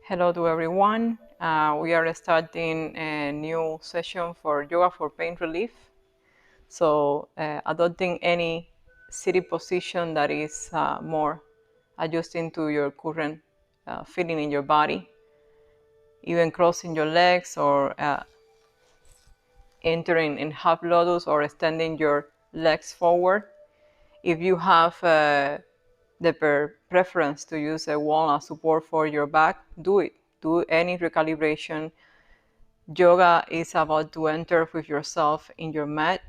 Hello to everyone. We are starting a new session for Yoga for Pain Relief. So adopting any sitting position that is more adjusting to your current feeling in your body, even crossing your legs or entering in half lotus or extending your legs forward. If you have the preference to use a wall as support for your back, do it. Do any recalibration. Yoga is about to enter with yourself in your mat.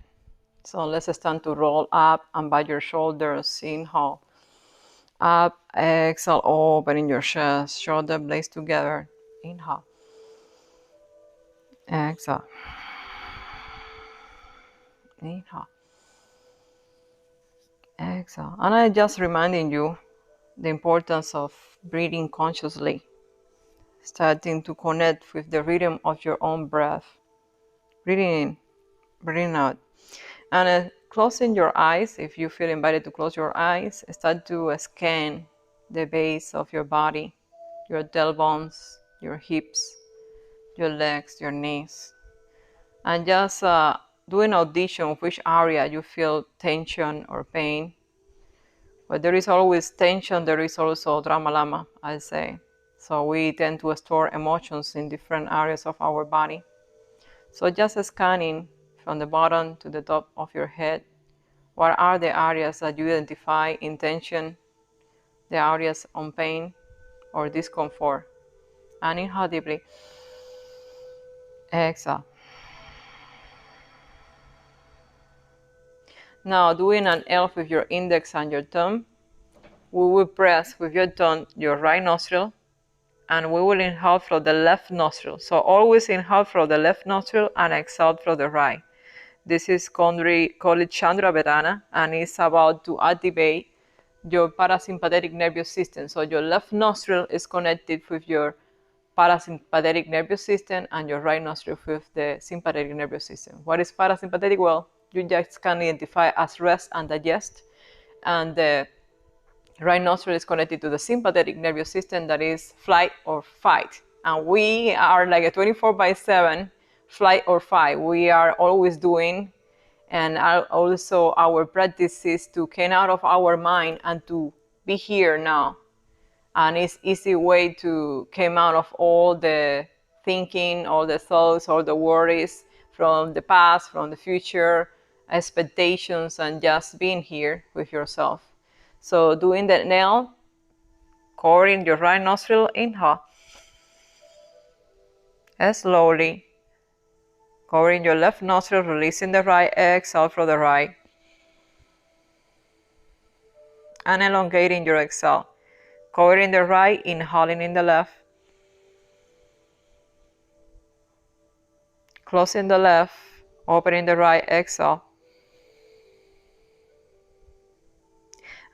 So let's stand to roll up and by your shoulders. Inhale. Up, exhale, opening your chest, shoulder blades together. Inhale. Exhale. Inhale. Exhale. And I'm just reminding you the importance of breathing consciously, starting to connect with the rhythm of your own breath. Breathing in, breathing out. And closing your eyes, if you feel invited to close your eyes, start to scan the base of your body, your tailbones, your hips, your legs, your knees. And just do an audition of which area you feel tension or pain. But there is always tension, there is also drama lama, I say. So we tend to store emotions in different areas of our body. So just scanning from the bottom to the top of your head, what are the areas that you identify in tension, the areas on pain or discomfort? And inhale deeply. Exhale. Now doing an L with your index and your thumb, we will press with your tongue your right nostril and we will inhale from the left nostril. So always inhale from the left nostril and exhale from the right. This is called Chandra Vedana and it's about to activate your parasympathetic nervous system. So your left nostril is connected with your parasympathetic nervous system and your right nostril with the sympathetic nervous system. What is parasympathetic? Well, you just can identify as rest and digest, and the right nostril is connected to the sympathetic nervous system, that is flight or fight. And we are like a 24/7 flight or fight. We are always doing, and also our practice is to come out of our mind and to be here now. And it's easy way to come out of all the thinking, all the thoughts, all the worries from the past, from the future, expectations, and just being here with yourself. So doing that now, covering your right nostril, inhale. Slowly, covering your left nostril, releasing the right, exhale from the right. And elongating your exhale. Covering the right, inhaling in the left. Closing the left, opening the right, exhale.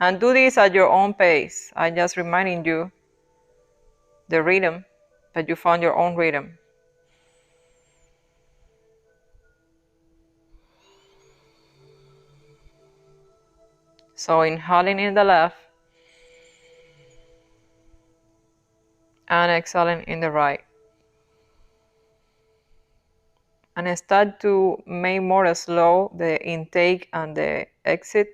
And do this at your own pace. I'm just reminding you the rhythm, that you found your own rhythm. So inhaling in the left and exhaling in the right. And start to make more slow the intake and the exit.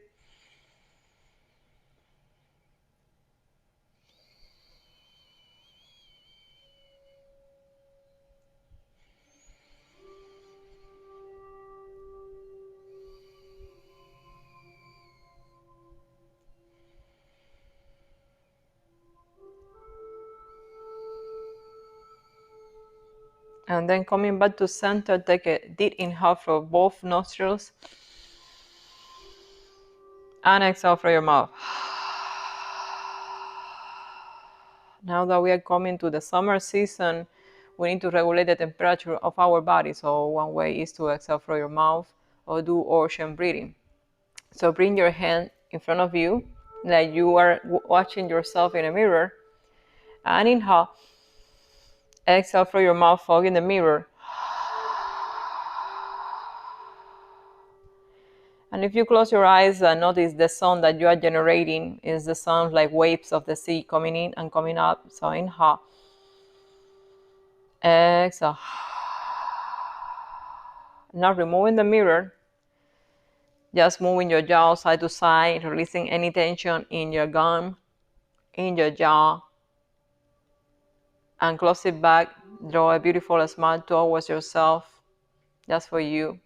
And then coming back to center, take a deep inhale from both nostrils. And exhale from your mouth. Now that we are coming to the summer season, we need to regulate the temperature of our body. So one way is to exhale from your mouth or do ocean breathing. So bring your hand in front of you, like you are watching yourself in a mirror. And inhale. Exhale from your mouth, fog in the mirror. And if you close your eyes and notice the sound that you are generating is the sound like waves of the sea coming in and coming up. So inhale. Exhale. Now removing the mirror, just moving your jaw side to side, releasing any tension in your gum, in your jaw, and close it back. Draw a beautiful smile towards yourself, just for you.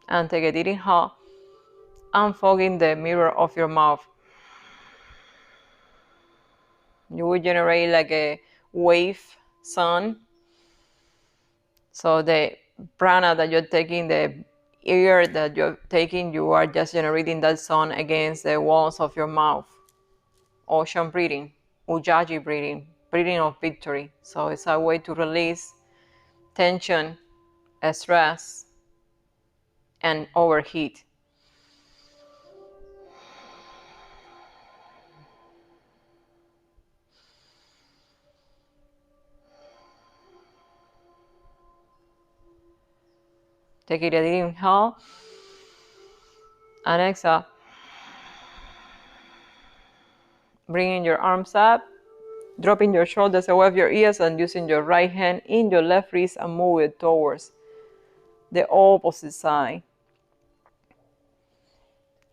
And take a deep inhale, unfogging the mirror of your mouth. You will generate like a wave sun. So the prana that you're taking, the air that you're taking, you are just generating that sun against the walls of your mouth. Ocean breathing, ujjayi breathing, breathing of victory. So it's a way to release tension, stress, and overheat. Take it a deep inhale and exhale. Bringing your arms up, dropping your shoulders above your ears, and using your right hand in your left wrist and move it towards the opposite side.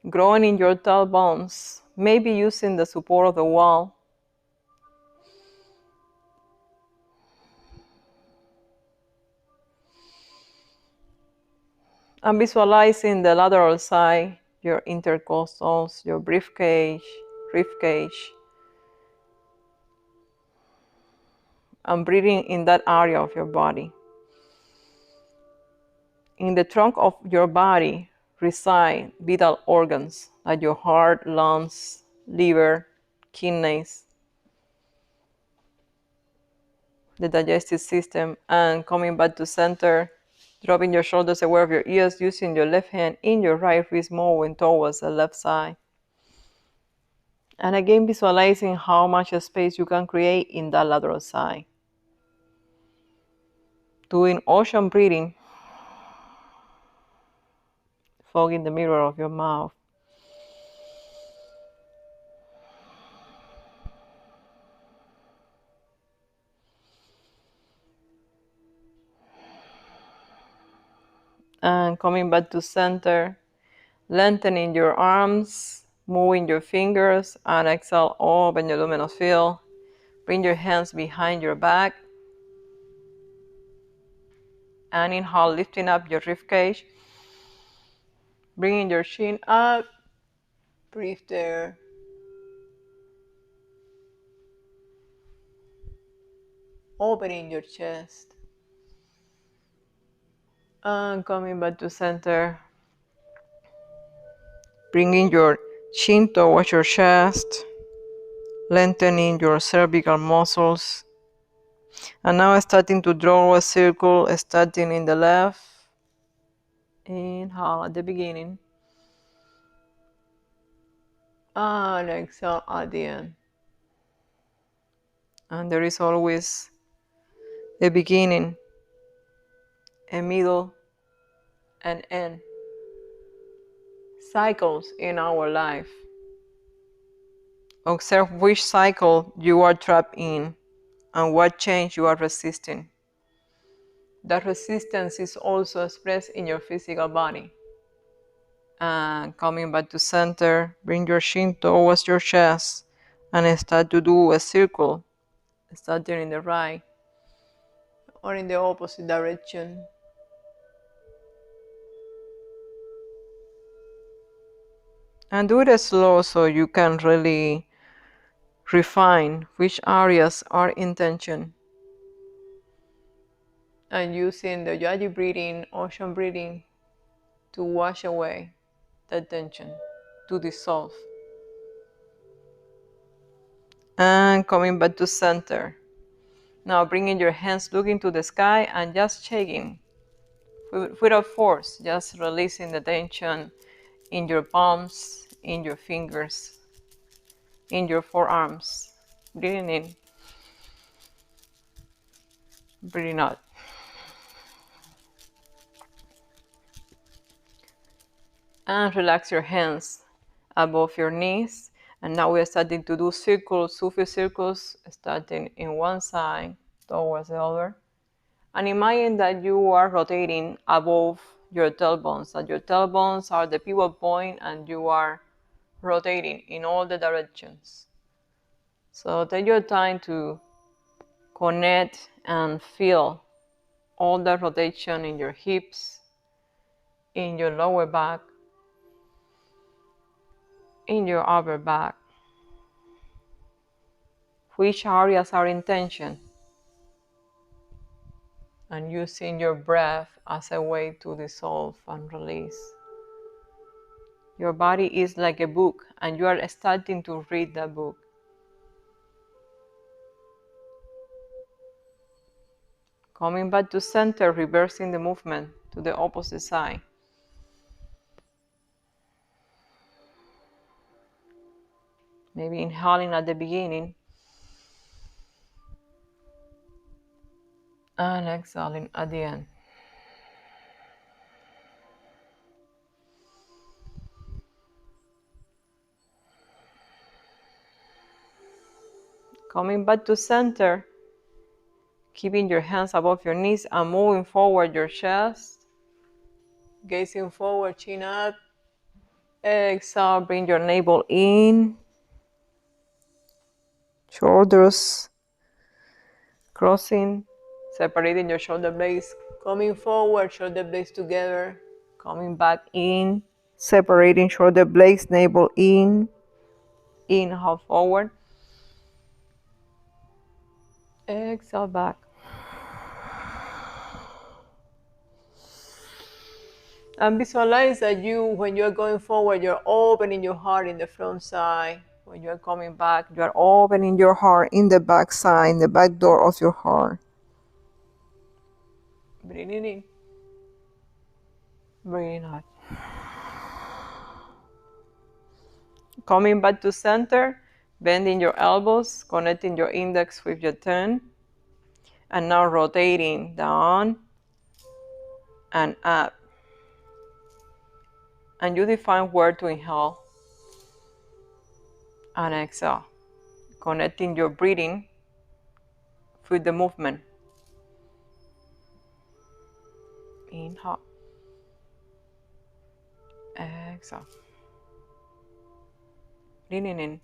Growing in your tailbones, maybe using the support of the wall. And visualizing the lateral side, your intercostals, your ribcage, and breathing in that area of your body. In the trunk of your body reside vital organs like your heart, lungs, liver, kidneys, the digestive system. And coming back to center, dropping your shoulders away of your ears, using your left hand in your right wrist, moving towards the left side. And again, visualizing how much space you can create in that lateral side. Doing ocean breathing, fogging the mirror of your mouth. And coming back to center, lengthening your arms, moving your fingers, and exhale, open your luminous field. Bring your hands behind your back. And inhale, lifting up your ribcage. Bringing your chin up. Breathe there. Opening your chest. And coming back to center. Bringing your chin towards your chest. Lengthening your cervical muscles. And now starting to draw a circle, starting in the left. Inhale at the beginning. And exhale at the end. And there is always a beginning, a middle, and end. Cycles in our life. Observe which cycle you are trapped in and what change you are resisting. That resistance is also expressed in your physical body. And coming back to center, bring your chin towards your chest and start to do a circle, starting in the right or in the opposite direction. And do it slow so you can really refine which areas are in tension. And using the ujjayi breathing, ocean breathing, to wash away the tension, to dissolve. And coming back to center. Now bringing your hands, looking to the sky and just shaking without force, just releasing the tension in your palms, in your fingers, in your forearms. Breathing in, breathing out. And relax your hands above your knees. And now we are starting to do circles, Sufi circles, starting in one side towards the other. And imagine that you are rotating above your tailbones, that your tailbones are the pivot point and you are rotating in all the directions. So take your time to connect and feel all the rotation in your hips, in your lower back, in your upper back. Which areas are in tension? And using your breath as a way to dissolve and release. Your body is like a book and you are starting to read that book. Coming back to center, reversing the movement to the opposite side. Maybe inhaling at the beginning and exhaling at the end. Coming back to center, keeping your hands above your knees and moving forward your chest. Gazing forward, chin up. Exhale, bring your navel in. Shoulders crossing, separating your shoulder blades. Coming forward, shoulder blades together. Coming back in, separating shoulder blades, navel in. Inhale forward. Exhale back. And visualize that when you're going forward, you're opening your heart in the front side. When you're coming back, you're opening your heart in the back side, in the back door of your heart. Breathing in. Breathing out. Coming back to center, bending your elbows, connecting your index with your thumb. And now rotating down and up. And you define where to inhale and exhale, connecting your breathing with the movement. Inhale. Exhale. Breathing in.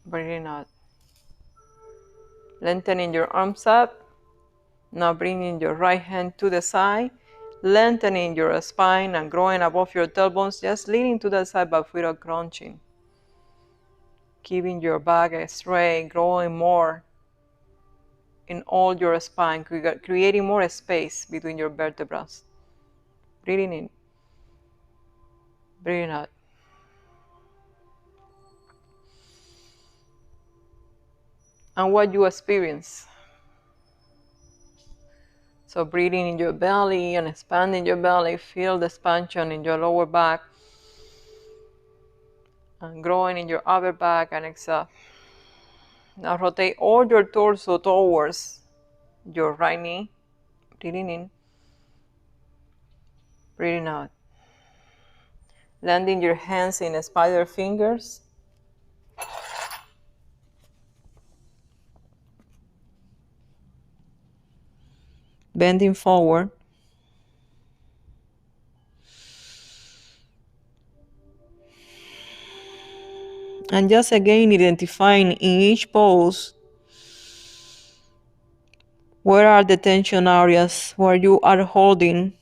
Breathing out. Lengthening your arms up. Now bringing your right hand to the side. Lengthening your spine and growing above your tailbones. Just leaning to the side but without crunching. Keeping your back straight, growing more in all your spine, creating more space between your vertebrae. Breathing in. Breathing out. And what you experience. So breathing in your belly and expanding your belly. Feel the expansion in your lower back. And growing in your upper back and exhale. Now rotate all your torso towards your right knee. Breathing in. Breathing out. Landing your hands in spider fingers. Bending forward. And just again identifying in each pose where are the tension areas where you are holding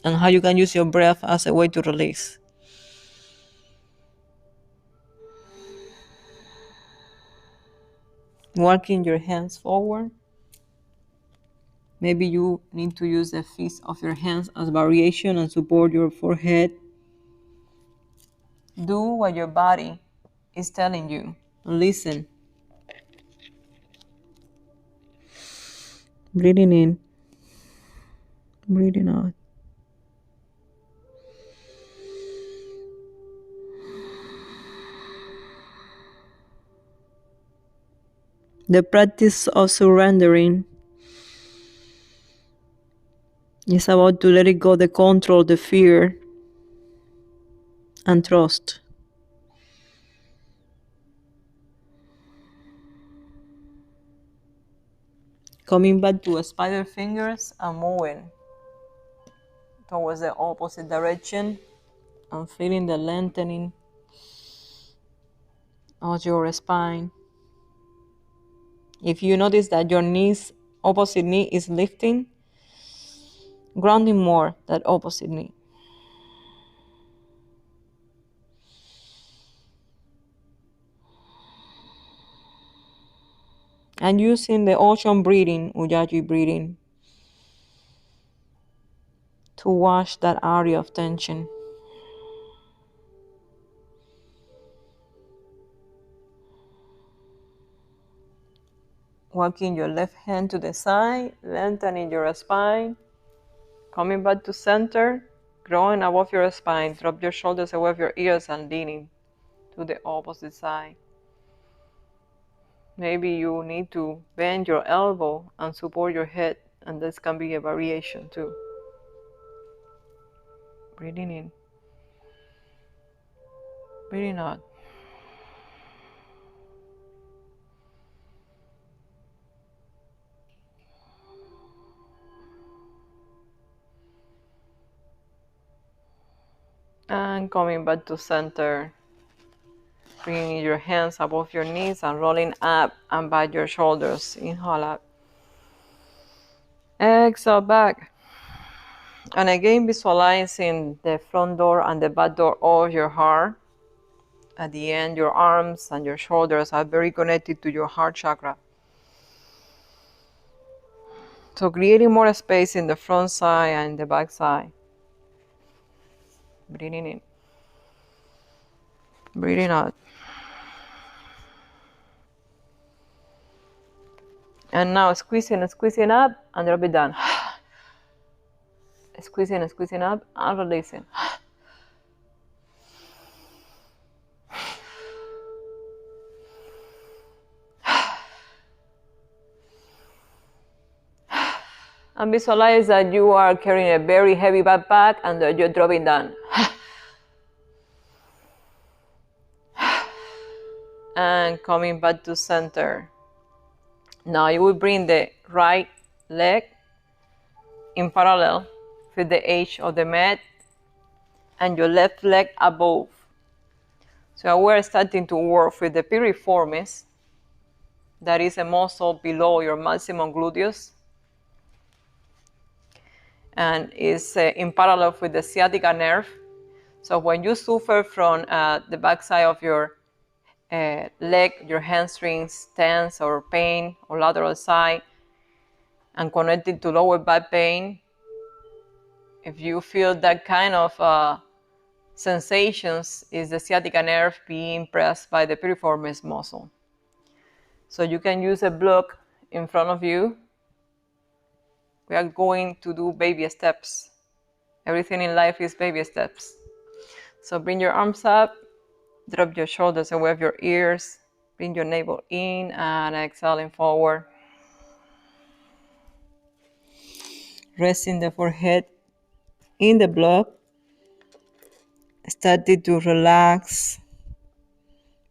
and how you can use your breath as a way to release. Walking your hands forward. Maybe you need to use the fists of your hands as variation and support your forehead. Do what your body is telling you. Listen. Breathing in. Breathing out. The practice of surrendering is about to let it go, the control, the fear, and trust. Coming back to spider fingers and moving towards the opposite direction and feeling the lengthening of your spine. If you notice that your knees, opposite knee is lifting, grounding more that opposite knee. And using the ocean breathing, Ujjayi breathing, to wash that area of tension. Walking your left hand to the side, lengthening your spine, coming back to center, growing above your spine, drop your shoulders away from your ears and leaning to the opposite side. Maybe you need to bend your elbow and support your head, and this can be a variation too. Breathing in, breathing out. And coming back to center, bringing your hands above your knees and rolling up and back your shoulders. Inhale up. Exhale back. And again, visualizing the front door and the back door of your heart. At the end, your arms and your shoulders are very connected to your heart chakra. So creating more space in the front side and the back side. Breathing in. Breathing out. And now squeezing and squeezing up and drop it down. Squeezing and squeezing up and releasing. And visualize that you are carrying a very heavy backpack and that you're dropping down. And coming back to center. Now you will bring the right leg in parallel with the edge of the mat and your left leg above. So we're starting to work with the piriformis, that is a muscle below your maximum gluteus, and is in parallel with the sciatic nerve. So when you suffer from the backside of your leg, your hamstrings tense or pain or lateral side, and connected to lower back pain, if you feel that kind of sensations, is the sciatic nerve being pressed by the piriformis muscle. So you can use a block in front of you. We are going to do baby steps. Everything in life is baby steps. So bring your arms up, drop your shoulders away from your ears, bring your navel in and exhaling forward. Resting the forehead in the block. Started to relax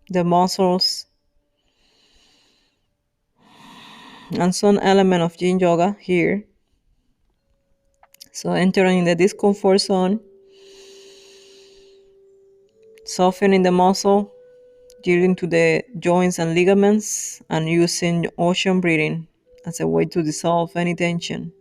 the muscles and some element of yin yoga here. So entering the discomfort zone, softening the muscle, yielding to the joints and ligaments, and using ocean breathing as a way to dissolve any tension.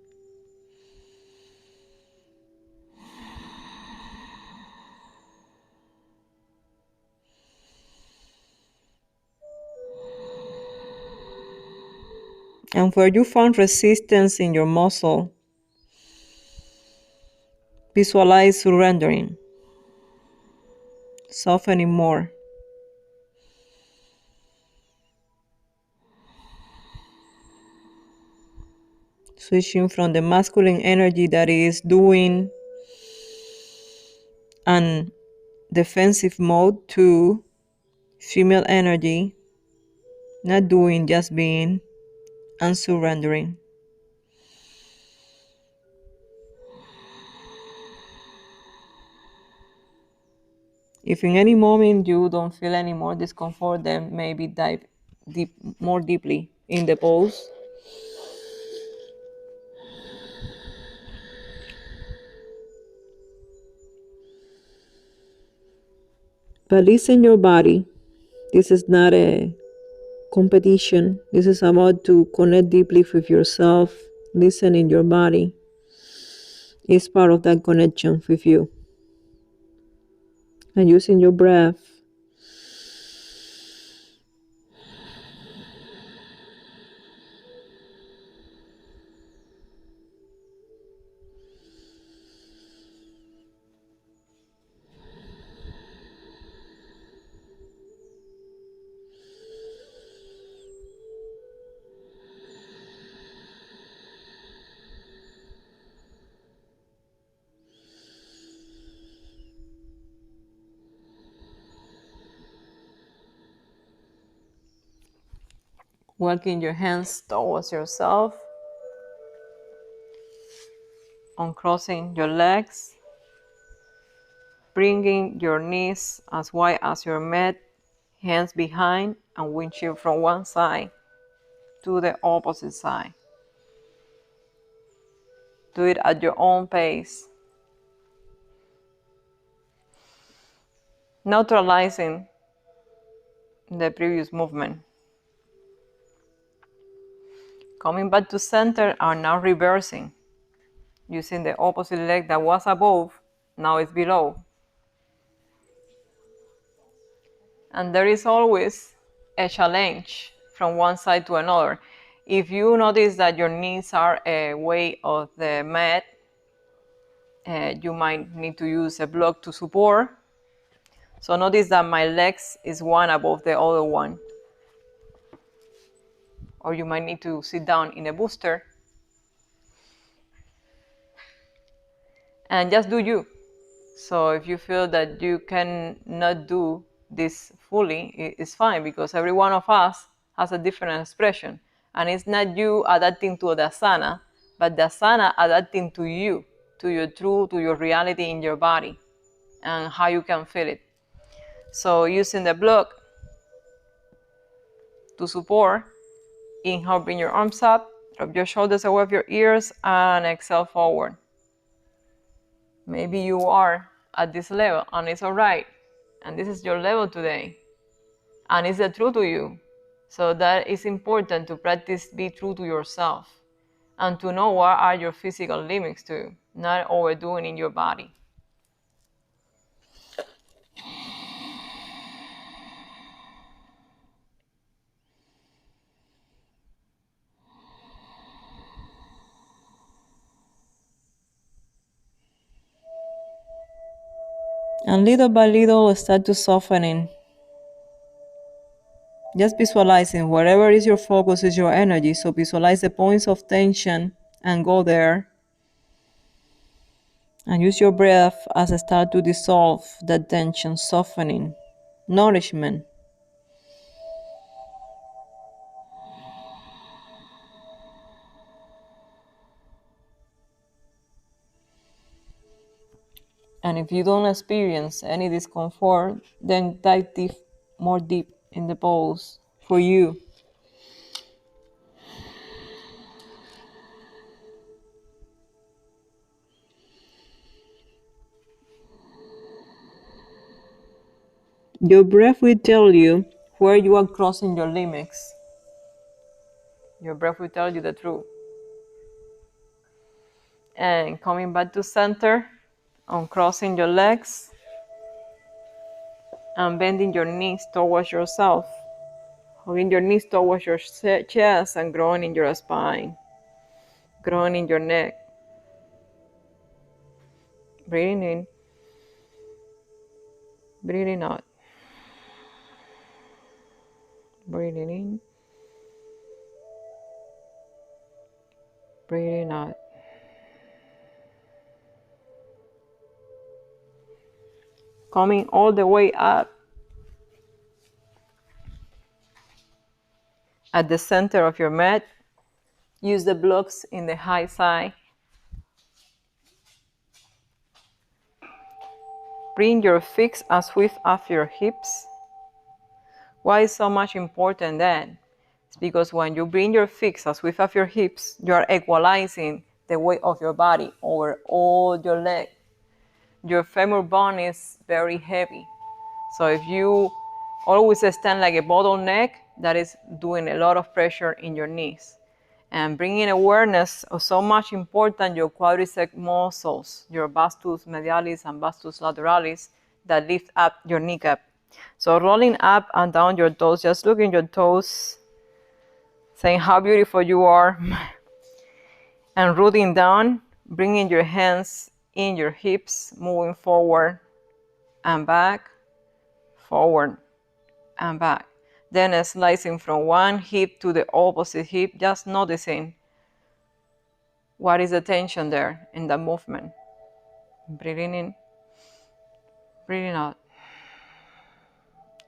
And where you found resistance in your muscle, visualize surrendering, softening more. Switching from the masculine energy that is doing and defensive mode to female energy, not doing, just being, and surrendering. If in any moment you don't feel any more discomfort, then maybe dive more deeply in the pose. But listen your body. This is not a competition. This is about to connect deeply with yourself. Listen in your body. It's part of that connection with you. And using your breath, Walking your hands towards yourself, uncrossing your legs, bringing your knees as wide as your mat, hands behind, and windshield from one side to the opposite side. Do it at your own pace, neutralizing the previous movement. Coming back to center and now reversing, using the opposite leg that was above, now it's below. And there is always a challenge from one side to another. If you notice that your knees are away of the mat, you might need to use a block to support. So notice that my legs is one above the other one. Or you might need to sit down in a booster. And just do you. So if you feel that you cannot do this fully, it's fine, because every one of us has a different expression. And it's not you adapting to the asana, but the asana adapting to you, to your truth, to your reality in your body, and how you can feel it. So using the block to support, inhale, bring your arms up, drop your shoulders away from your ears, and exhale forward. Maybe you are at this level, and it's all right. And this is your level today. And it's the truth to you. So that is important to practice, be true to yourself. And to know what are your physical limits too, not overdoing in your body. and little by little start to softening. Just visualizing wherever is your focus is your energy. So visualize the points of tension and go there. And use your breath as a start to dissolve that tension, softening, nourishment. And if you don't experience any discomfort, then dive deep, more deep in the pose for you. Your breath will tell you where you are crossing your limits. Your breath will tell you the truth. And coming back to center, uncrossing your legs, and bending your knees towards yourself. Hugging your knees towards your chest and growing in your spine. Growing in your neck. Breathing in. Breathing out. Breathing in. Breathing out. Coming all the way up at the center of your mat. Use the blocks in the high side. Bring your feet as swift as your hips. Why is so much important then? It's because when you bring your feet as swift as your hips, you are equalizing the weight of your body over all your leg. Your femur bone is very heavy. So if you always stand like a bottleneck, that is doing a lot of pressure in your knees. And bringing awareness of so much important your quadriceps muscles, your vastus medialis and vastus lateralis, that lift up your kneecap. So rolling up and down your toes, just looking your toes, saying how beautiful you are, and rooting down, bringing your hands in your hips, moving forward and back, forward and back. Then slicing from one hip to the opposite hip, just noticing what is the tension there in the movement. Breathing in, breathing out,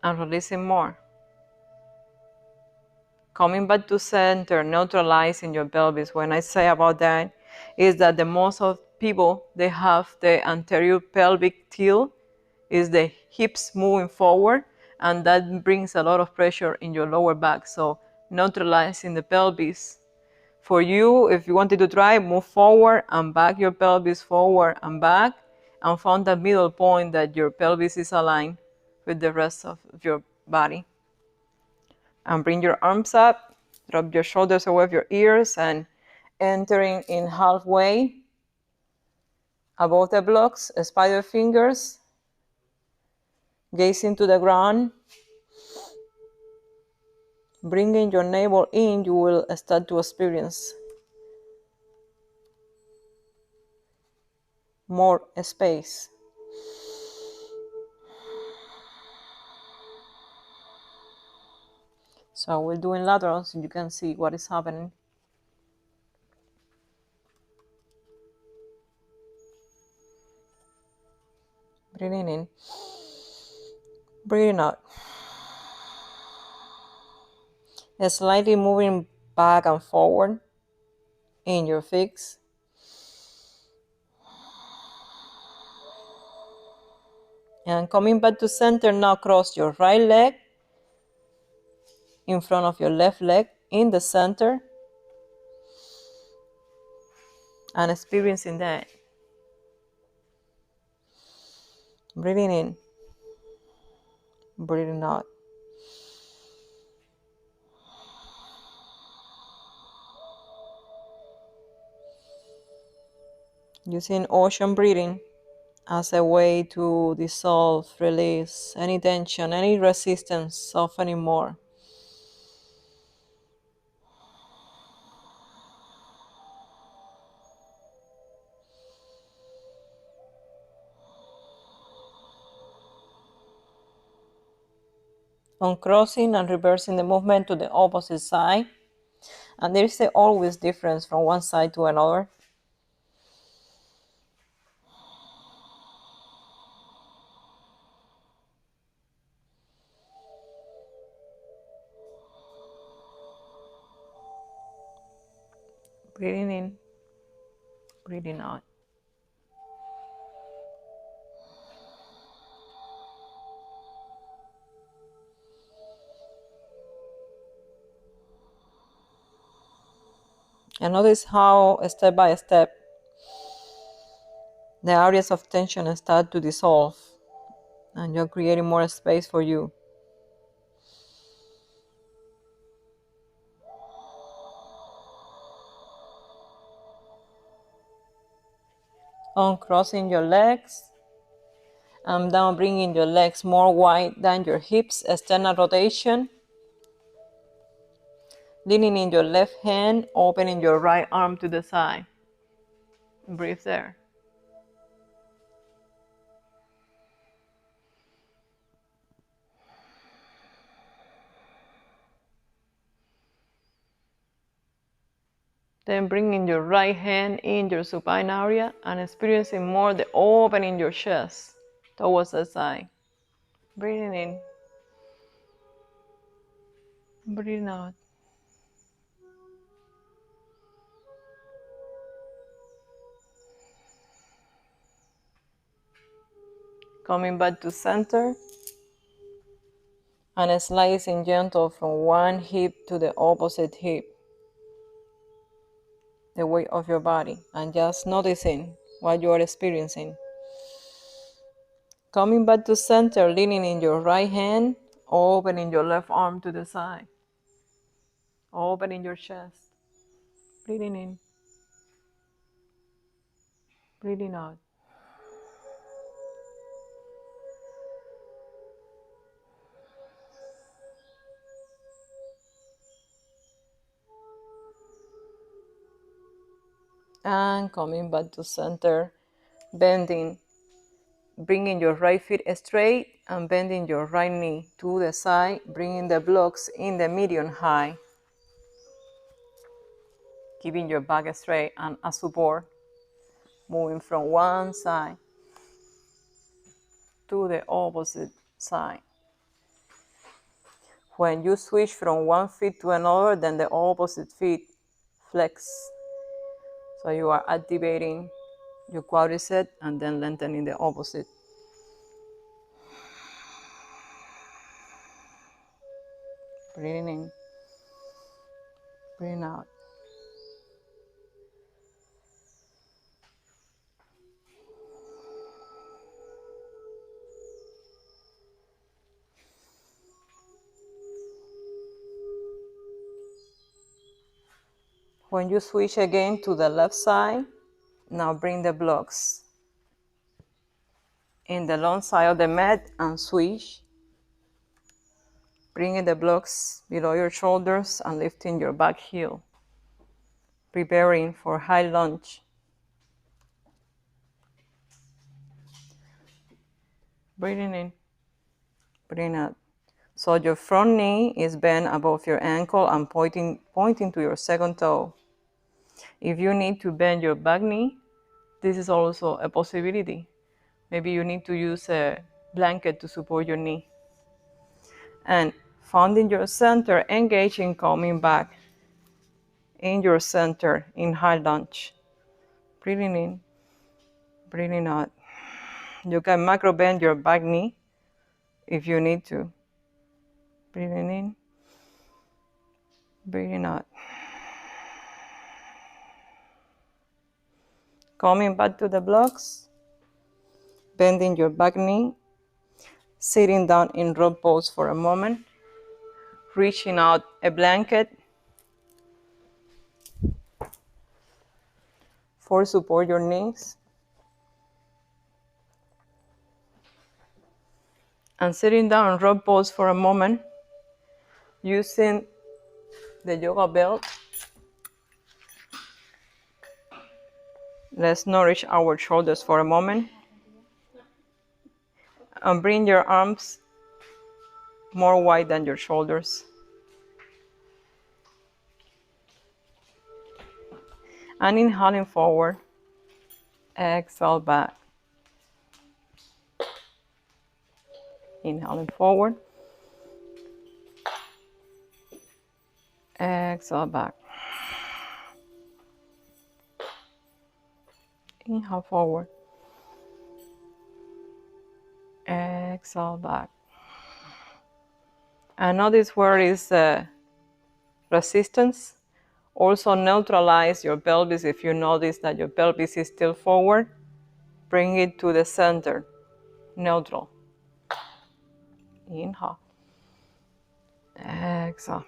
and releasing more. Coming back to center, neutralizing your pelvis. When I say about that, is that the most of people, they have the anterior pelvic tilt, is the hips moving forward, and that brings a lot of pressure in your lower back. So neutralizing the pelvis. For you, if you wanted to try, move forward and back your pelvis, forward and back, and find that middle point that your pelvis is aligned with the rest of your body. And bring your arms up, drop your shoulders away from your ears, and entering in halfway above the blocks, spider fingers, gazing to the ground. Bringing your navel in, you will start to experience more space. So we're doing laterals, and you can see what is happening. Breathing in, breathing out. Slightly moving back and forward in your fix. And coming back to center, now cross your right leg in front of your left leg in the center. And experiencing that. Breathing in, breathing out. Using ocean breathing as a way to dissolve, release any tension, any resistance, softening more. Uncrossing and reversing the movement to the opposite side. And there is always difference from one side to another. Breathing in, breathing out. And notice how step by step the areas of tension start to dissolve, and you're creating more space for you. Uncrossing your legs, and down bringing your legs more wide than your hips, external rotation. Leaning in your left hand, opening your right arm to the side. Breathe there. Then bringing your right hand in your supine area and experiencing more the opening your chest towards the side. Breathing in, breathing out. Coming back to center and slicing gentle from one hip to the opposite hip, the weight of your body, and just noticing what you are experiencing. Coming back to center, leaning in your right hand, opening your left arm to the side. Opening your chest. Breathing in. Breathing out. And coming back to center, bending, bringing your right foot straight and bending your right knee to the side, bringing the blocks in the medium high, keeping your back straight and a support, moving from one side to the opposite side. When you switch from one foot to another, then the opposite foot flex. So you are activating your quadricep and then lengthening the opposite. Breathing in, breathing out. When you switch again to the left side, now bring the blocks in the long side of the mat and switch. Bringing the blocks below your shoulders and lifting your back heel. Preparing for high lunge. Breathing in, breathing out. So your front knee is bent above your ankle and pointing to your second toe. If you need to bend your back knee, this is also a possibility. Maybe you need to use a blanket to support your knee. And finding your center, engaging, coming back in your center in high lunge. Breathing in, breathing out. You can macro bend your back knee if you need to. Breathing in, breathing out. Coming back to the blocks, bending your back knee, sitting down in rock pose for a moment, reaching out a blanket for support your knees, and sitting down in rock pose for a moment, using the yoga belt. Let's nourish our shoulders for a moment. And bring your arms more wide than your shoulders. And inhaling forward. Exhale back. Inhaling forward. Exhale back. Inhale forward. Exhale back. And notice where is resistance. Also neutralize your pelvis if you notice that your pelvis is still forward. Bring it to the center. Neutral. Inhale. Exhale.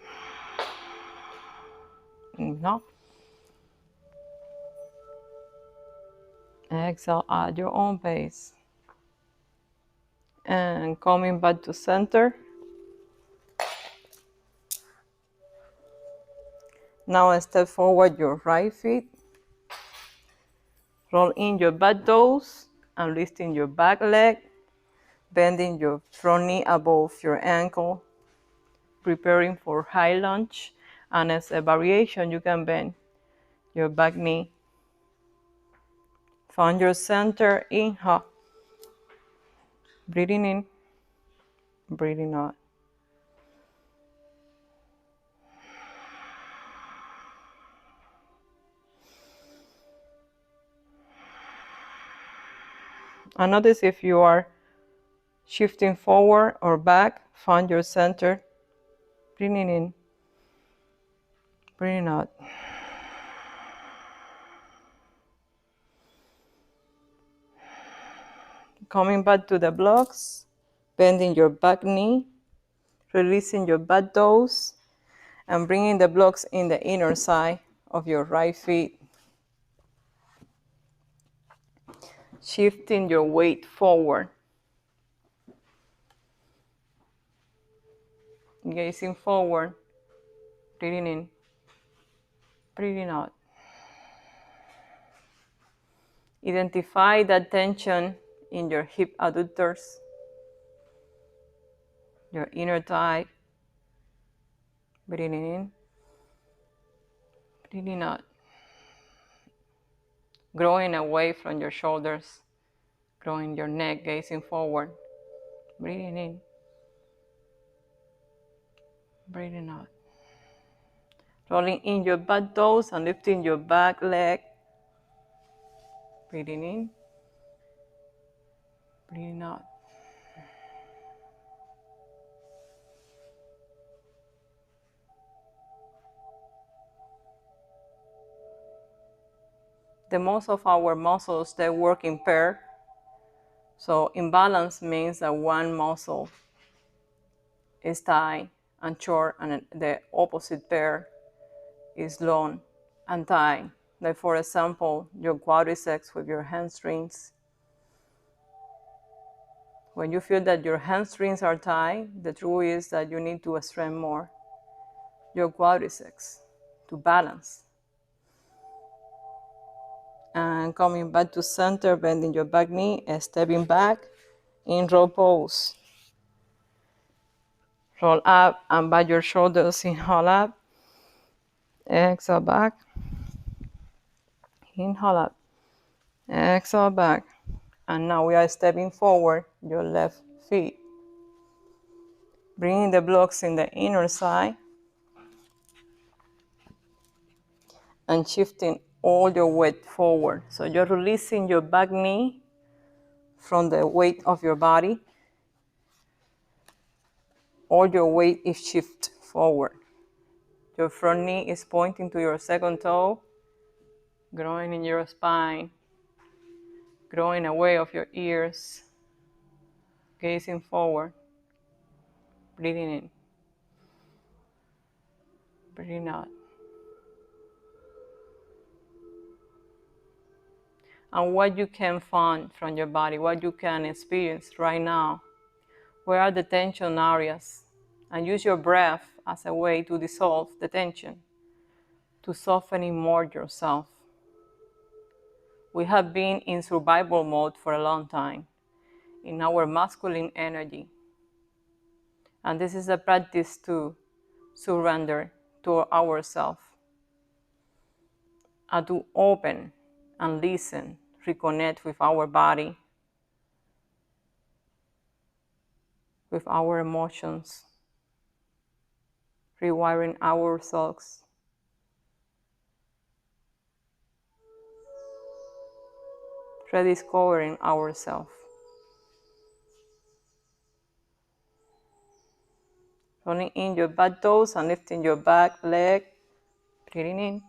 Inhale. Exhale at your own pace. And coming back to center. Now step forward your right foot. Roll in your back toes and lifting your back leg. Bending your front knee above your ankle. Preparing for high lunge. And as a variation, you can bend your back knee. Find your center. Inhale. Breathing in. Breathing out. And notice if you are shifting forward or back, find your center. Breathing in. Breathing out. Coming back to the blocks, bending your back knee, releasing your back toes, and bringing the blocks in the inner side of your right feet. Shifting your weight forward. Gazing forward, breathing in, breathing out. Identify that tension in your hip adductors, your inner thigh. Breathing in, breathing out. Growing away from your shoulders, growing your neck, gazing forward. Breathing in, breathing out. Rolling in your back toes and lifting your back leg. Breathing in, breathing out. The most of our muscles, they work in pair. So imbalance means that one muscle is tight and short, and the opposite pair is long and tight. Like for example, your quadriceps with your hamstrings. When you feel that your hamstrings are tight, the truth is that you need to strengthen more your quadriceps to balance. And coming back to center, bending your back knee, stepping back in row pose. Roll up and back your shoulders, inhale up, exhale back, inhale up, exhale back. And now we are stepping forward, your left feet. Bringing the blocks in the inner side and shifting all your weight forward. So you're releasing your back knee from the weight of your body. All your weight is shifted forward. Your front knee is pointing to your second toe, growing in your spine, growing away of your ears, gazing forward, breathing in, breathing out. And what you can find from your body, what you can experience right now. Where are the tension areas? And use your breath as a way to dissolve the tension, to soften more yourself. We have been in survival mode for a long time, in our masculine energy. And this is a practice to surrender to ourselves, and to open and listen, reconnect with our body, with our emotions, rewiring ourselves, rediscovering ourselves. Rolling in your back toes and lifting your back leg, breathing in.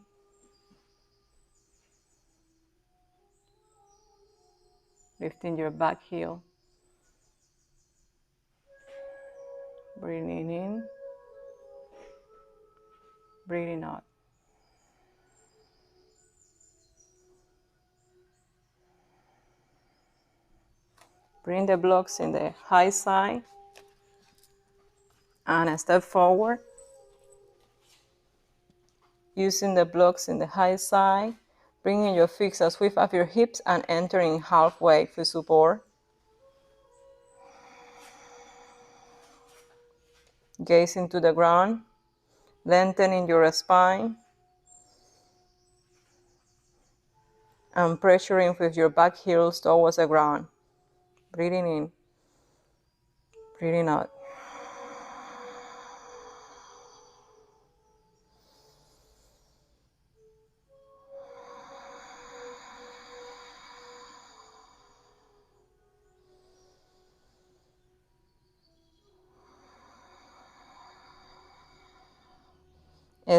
Lifting your back heel, breathing in, breathing out. Bring the blocks in the high side and step forward. Using the blocks in the high side, bringing your feet as width of your hips and entering halfway for support. Gaze into the ground, lengthening your spine, and pressuring with your back heels towards the ground. Breathing in, breathing out.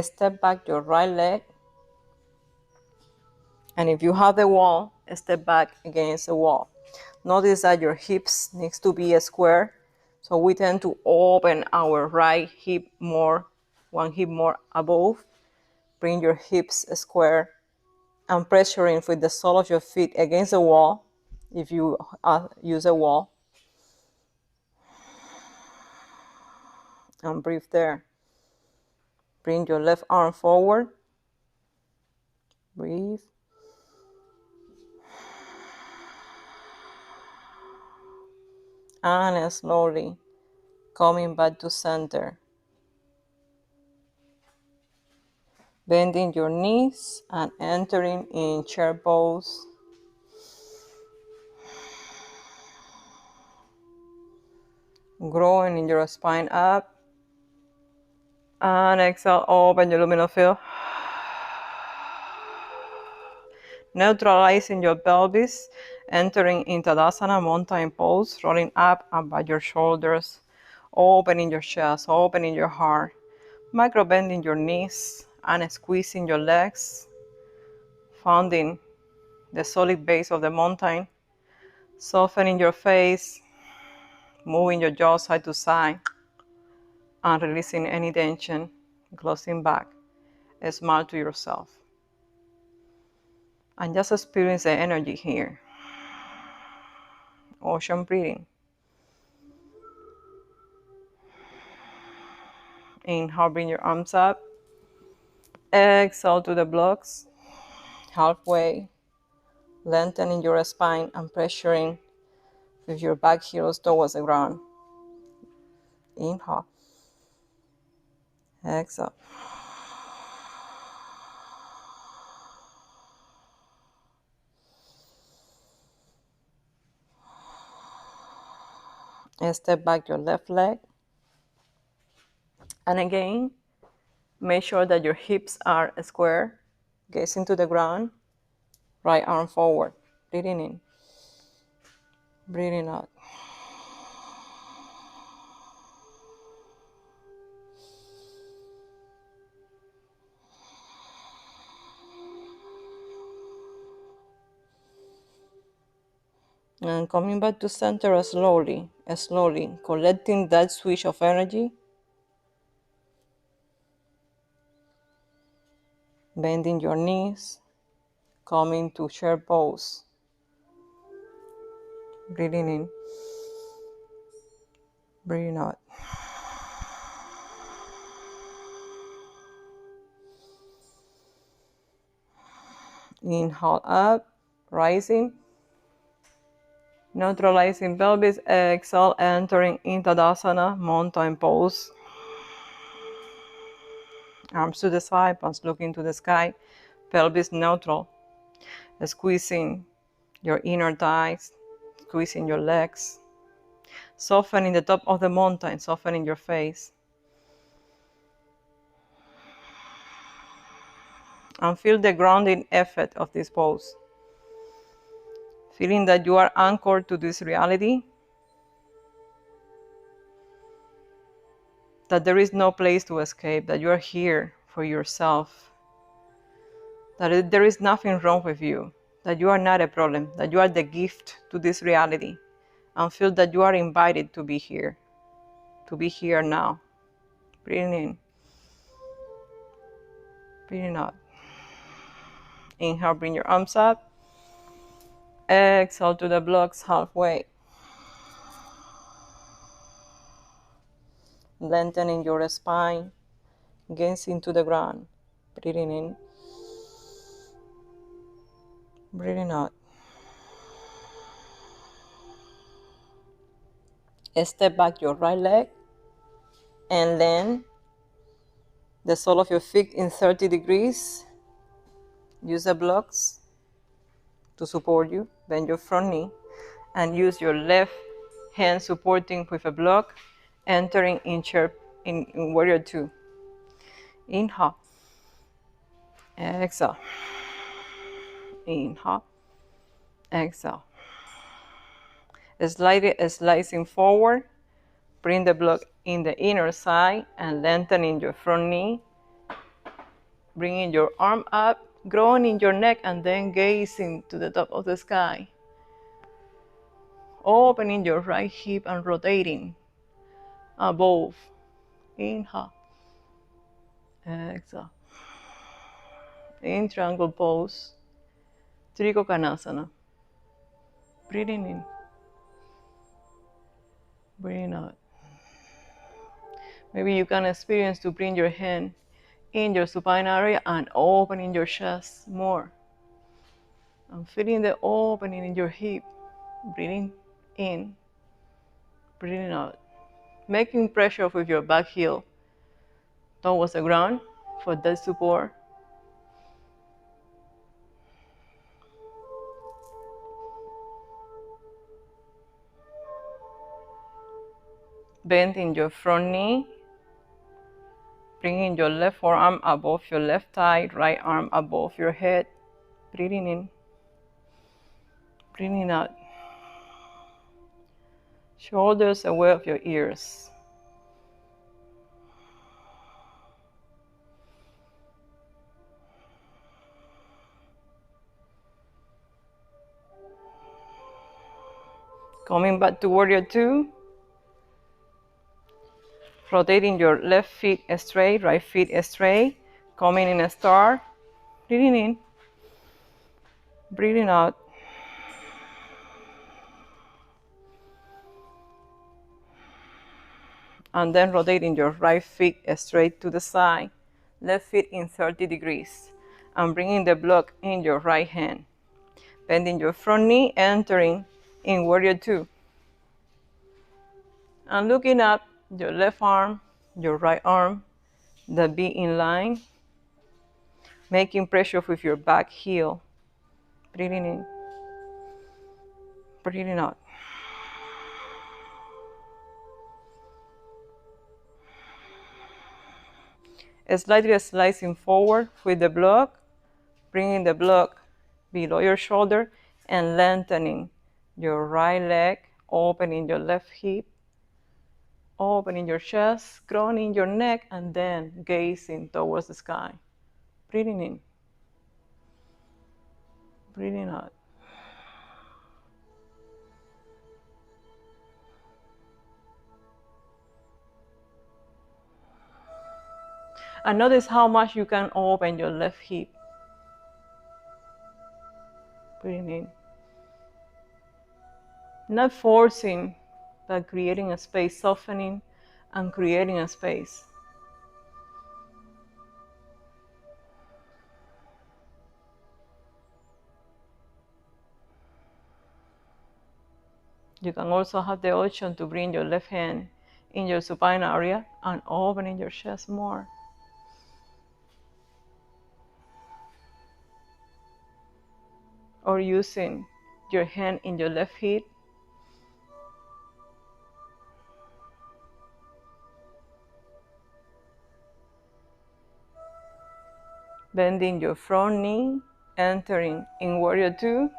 Step back your right leg, and if you have the wall, step back against the wall. Notice that your hips needs to be square. So we tend to open our right hip more, one hip more above. Bring your hips square and pressuring with the sole of your feet against the wall if you use a wall. And breathe there. Bring your left arm forward. Breathe. And slowly coming back to center. Bending your knees and entering in chair pose. Growing in your spine up. And exhale, open your luminal field. Neutralizing your pelvis, entering into Tadasana, mountain pose, rolling up and by your shoulders, opening your chest, opening your heart, micro bending your knees and squeezing your legs, finding the solid base of the mountain, softening your face, moving your jaw side to side, and releasing any tension, closing back. Smile to yourself. And just experience the energy here. Ocean breathing. Inhale, bring your arms up. Exhale to the blocks. Halfway. Lengthening your spine and pressuring with your back heels towards the ground. Inhale. Exhale. And step back your left leg. And again, make sure that your hips are square, gazing to the ground. Right arm forward. Breathing in. Breathing out. And coming back to center slowly, collecting that switch of energy. Bending your knees, coming to chair pose. Breathing in, breathing out. Inhale up, rising. Neutralizing pelvis, exhale, entering into Tadasana, mountain pose. Arms to the side, palms looking to the sky, pelvis neutral. Squeezing your inner thighs, squeezing your legs. Softening the top of the mountain, softening your face. And feel the grounding effect of this pose. Feeling that you are anchored to this reality, that there is no place to escape, that you are here for yourself, that there is nothing wrong with you, that you are not a problem, that you are the gift to this reality, and feel that you are invited to be here now. Breathing in, breathing out. Inhale, bring your arms up. Exhale to the blocks halfway. Lengthening your spine, gazing to the ground. Breathing in, breathing out. Step back your right leg and then the sole of your feet in 30 degrees. Use the blocks to support you. Bend your front knee and use your left hand supporting with a block, entering in chair in warrior 2. Inhale. Exhale. Inhale. Exhale. Slicing forward. Bring the block in the inner side and lengthening your front knee. Bringing your arm up groaning your neck and then gazing to the top of the sky. Opening your right hip and rotating above. Inhale. Exhale. In triangle pose. Trikonasana. Breathing in. Breathing out. Maybe you can experience to bring your hand in your supine area and opening your chest more. And feeling the opening in your hip. Breathing in. Breathing out. Making pressure with your back heel towards the ground for that support. Bend in your front knee. Bringing your left forearm above your left thigh, right arm above your head. Breathing in. Breathing out. Shoulders away of your ears. Coming back to warrior two. Rotating your left feet straight, right feet straight. Coming in a star. Breathing in. Breathing out. And then rotating your right feet straight to the side. Left feet in 30 degrees. And bringing the block in your right hand. Bending your front knee, entering in warrior two. And looking up, your left arm, your right arm, the B in line. Making pressure with your back heel. Breathing in. Breathing out. Slightly slicing forward with the block, bringing the block below your shoulder and lengthening your right leg, opening your left hip, opening your chest, groaning your neck, and then gazing towards the sky. Breathing in. Breathing out. And notice how much you can open your left hip. Breathing in. Not forcing, but creating a space, softening and creating a space. You can also have the option to bring your left hand in your supine area and opening your chest more. Or using your hand in your left hip. Bending your front knee, entering in warrior two.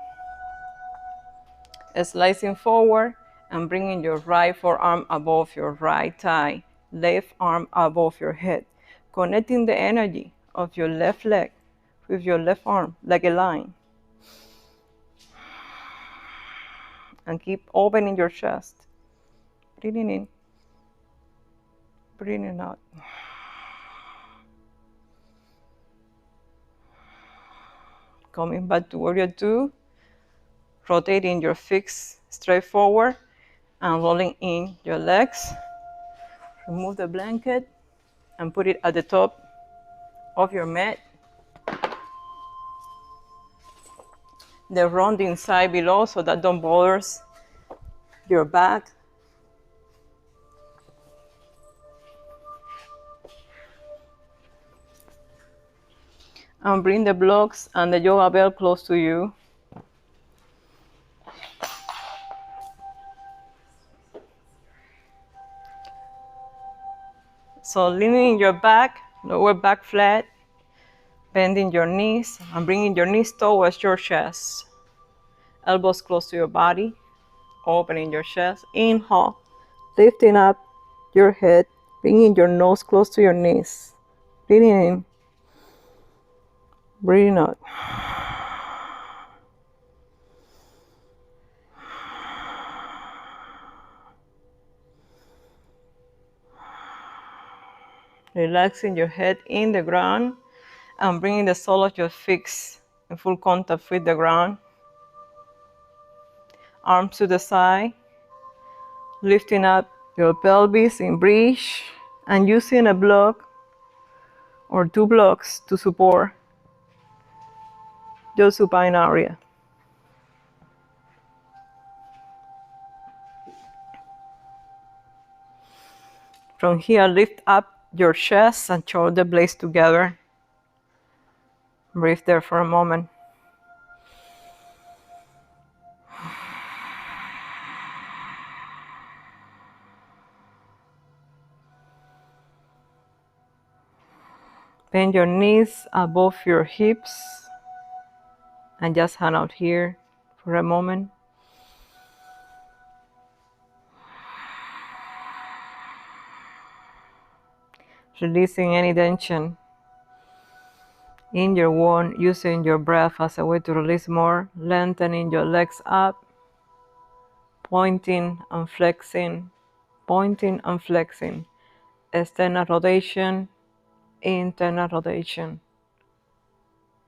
Slicing forward and bringing your right forearm above your right thigh, left arm above your head, connecting the energy of your left leg with your left arm like a line. And keep opening your chest. Breathing in. Breathing out. Coming back to warrior two. Rotating your feet straight forward and rolling in your legs. Remove the blanket and put it at the top of your mat. The rounding side below so that don't bother your back. And bring the blocks and the yoga belt close to you. So leaning your back, lower back flat, bending your knees and bringing your knees towards your chest. Elbows close to your body, opening your chest. Inhale, lifting up your head, bringing your nose close to your knees. Breathing in. Breathing out. Relaxing your head in the ground and bringing the sole of your feet in full contact with the ground. Arms to the side, lifting up your pelvis in bridge and using a block or 2 blocks to support your supine area. From here, lift up your chest and shoulder blades together. Breathe there for a moment. Bend your knees above your hips and just hang out here for a moment. Releasing any tension in your one, using your breath as a way to release more, lengthening your legs up, pointing and flexing, pointing and flexing, external rotation, internal rotation,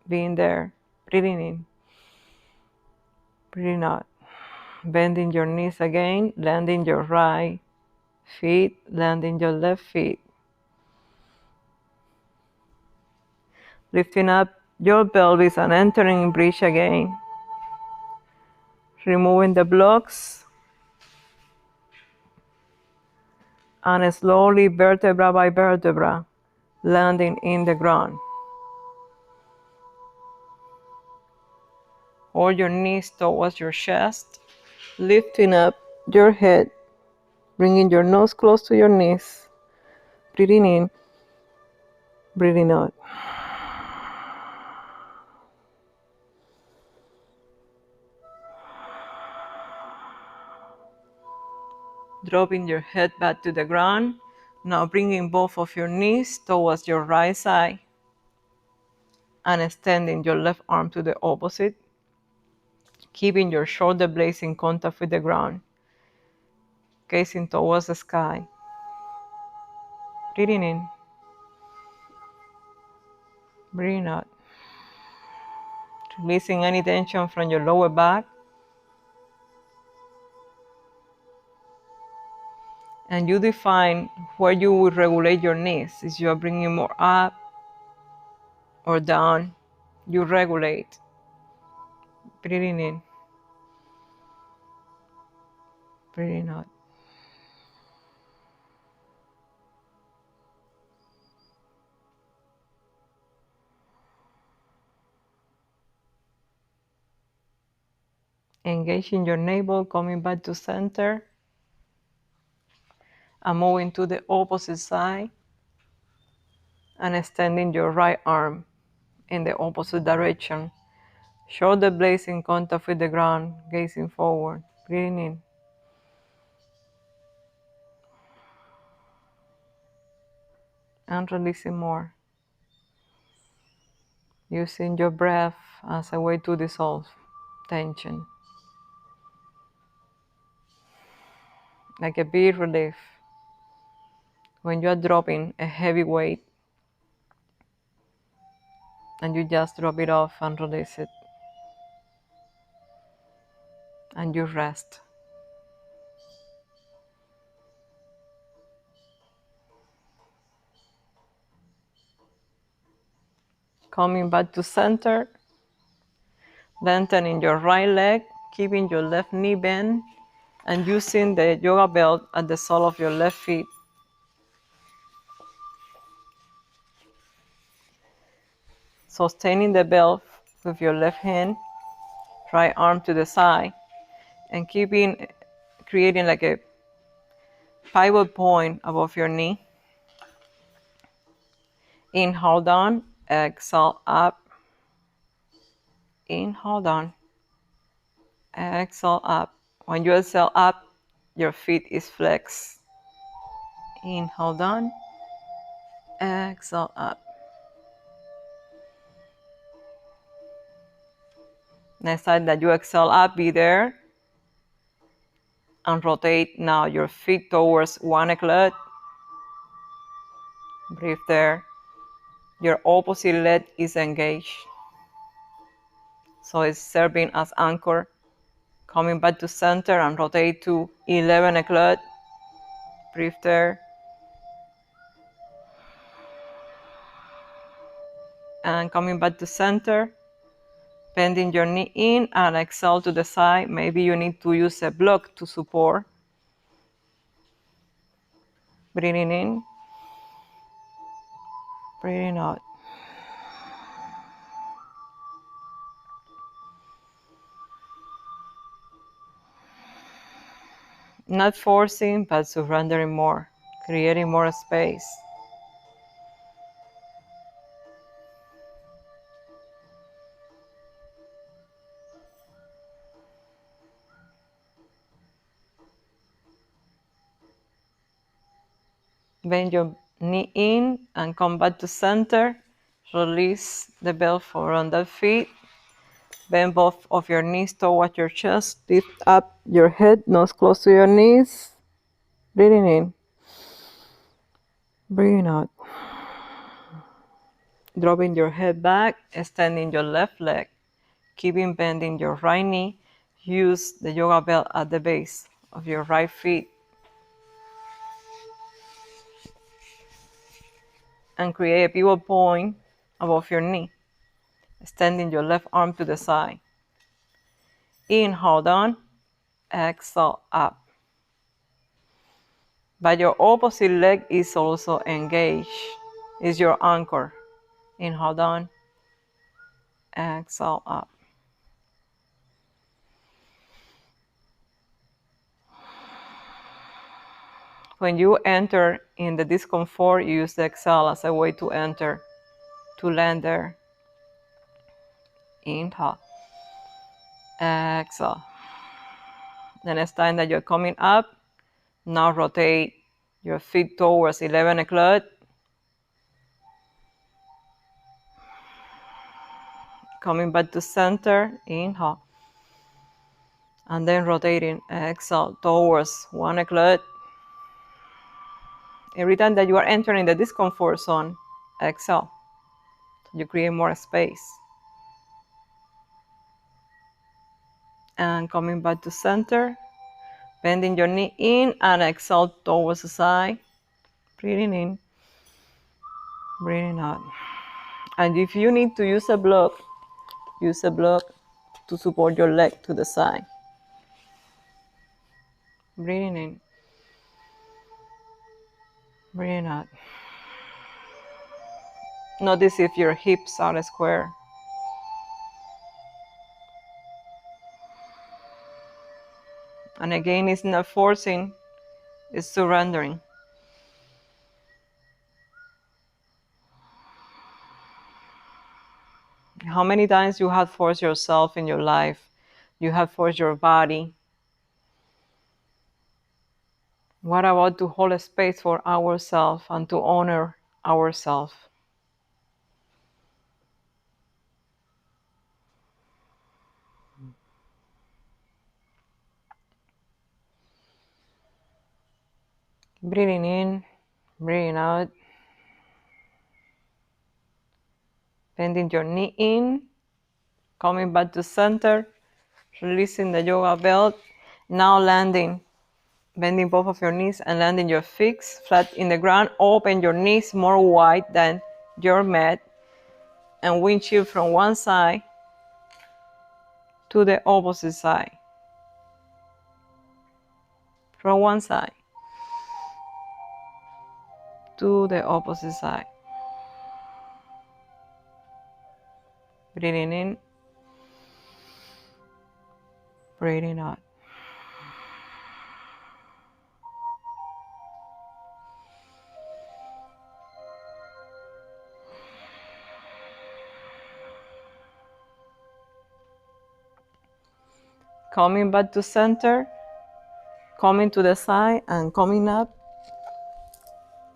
being there, breathing in, breathing out, bending your knees again, landing your right feet, landing your left feet, lifting up your pelvis and entering bridge again, removing the blocks, and slowly, vertebra by vertebra, landing in the ground. Hold your knees towards your chest, lifting up your head, bringing your nose close to your knees, breathing in, breathing out. Dropping your head back to the ground. Now bringing both of your knees towards your right side and extending your left arm to the opposite, keeping your shoulder blades in contact with the ground, gazing towards the sky. Breathing in, breathing out. Releasing any tension from your lower back. And you define where you will regulate your knees. If you are bringing more up or down, you regulate. Breathing in, breathing out. Engaging your navel, coming back to center. And moving to the opposite side. And extending your right arm in the opposite direction. Shoulder blades in contact with the ground, gazing forward. Breathing in. And releasing more. Using your breath as a way to dissolve tension. Like a big relief. When you are dropping a heavy weight and you just drop it off and release it. And you rest. Coming back to center. Lengthening your right leg, keeping your left knee bent, and using the yoga belt at the sole of your left feet. Sustaining the belt with your left hand, right arm to the side, and creating like a pivot point above your knee. Inhale down, exhale up. Inhale down, exhale up. When you exhale up, your feet is flexed. Inhale down, exhale up. Next time that you exhale up, be there. And rotate now your feet towards one leg. Breathe there. Your opposite leg is engaged. So it's serving as anchor. Coming back to center and rotate to 11 o'clock. Breathe there. And coming back to center. Bending your knee in and exhale to the side. Maybe you need to use a block to support. Breathing in. Breathing out. Not forcing, but surrendering more. Creating more space. Bend your knee in and come back to center. Release the belt from the feet. Bend both of your knees toward your chest. Lift up your head, nose close to your knees. Breathing in. Breathing out. Dropping your head back, extending your left leg. Keeping bending your right knee. Use the yoga belt at the base of your right feet. And create a pivot point above your knee. Extending your left arm to the side. Inhale down, exhale up. But your opposite leg is also engaged. Is your anchor. Inhale down, exhale up. When you enter in the discomfort, use the exhale as a way to enter, to land there. Inhale, exhale. The next time that you're coming up, now rotate your feet towards 11 o'clock. Coming back to center, inhale. And then rotating, exhale, towards 1 o'clock. Every time that you are entering the discomfort zone, exhale. You create more space. And coming back to center, bending your knee in and exhale towards the side. Breathing in, breathing out. And if you need to use a block, use a block to support your leg to the side. Breathing in, breathing out. Notice if your hips are square. And again, it's not forcing, it's surrendering. How many times you have forced yourself in your life? You have forced your body. What about to hold a space for ourselves and to honor ourselves? Breathing in, breathing out. Bending your knee in, coming back to center, releasing the yoga belt. Now landing, bending both of your knees and landing your feet flat in the ground. Open your knees more wide than your mat and windshield from one side to the opposite side. From one side to the opposite side. Breathing in, breathing out. Coming back to center, coming to the side and coming up.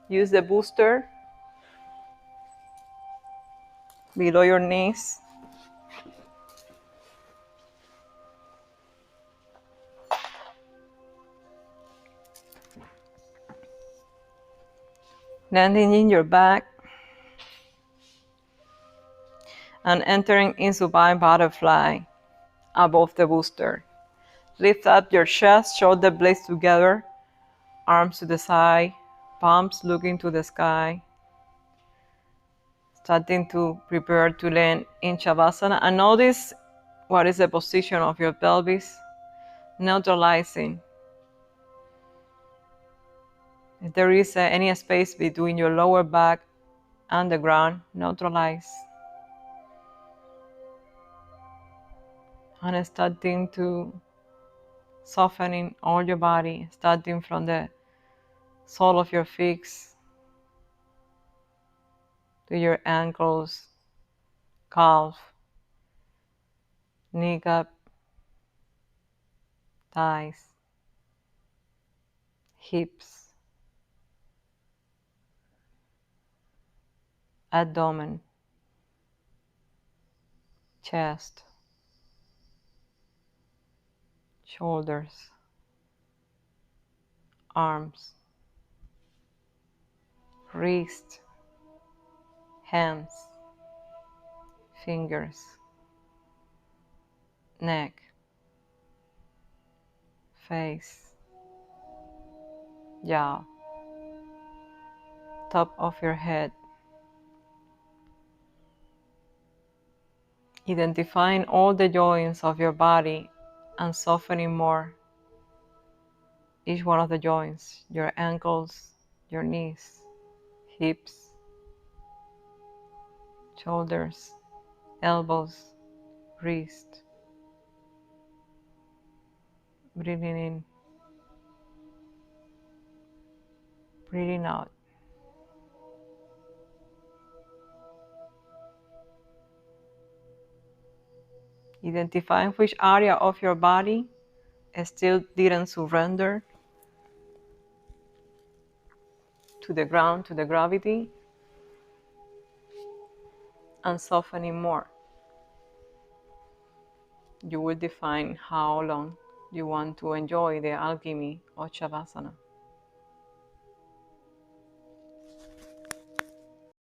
Use the booster below your knees. Landing in your back and entering in supine butterfly above the booster. Lift up your chest, shoulder blades together, arms to the side, palms looking to the sky. Starting to prepare to land in Shavasana. And notice what is the position of your pelvis, neutralizing. If there is any space between your lower back and the ground, neutralize. And starting to softening all your body, starting from the sole of your feet to your ankles, calf, kneecap, thighs, hips, abdomen, chest, shoulders, arms, wrist, hands, fingers, neck, face, jaw, top of your head. Identifying all the joints of your body and softening more each one of the joints, your ankles, your knees, hips, shoulders, elbows, wrist. Breathing in, breathing out. Identifying which area of your body still didn't surrender to the ground, to the gravity, and softening more. You will define how long you want to enjoy the alchemy of Shavasana.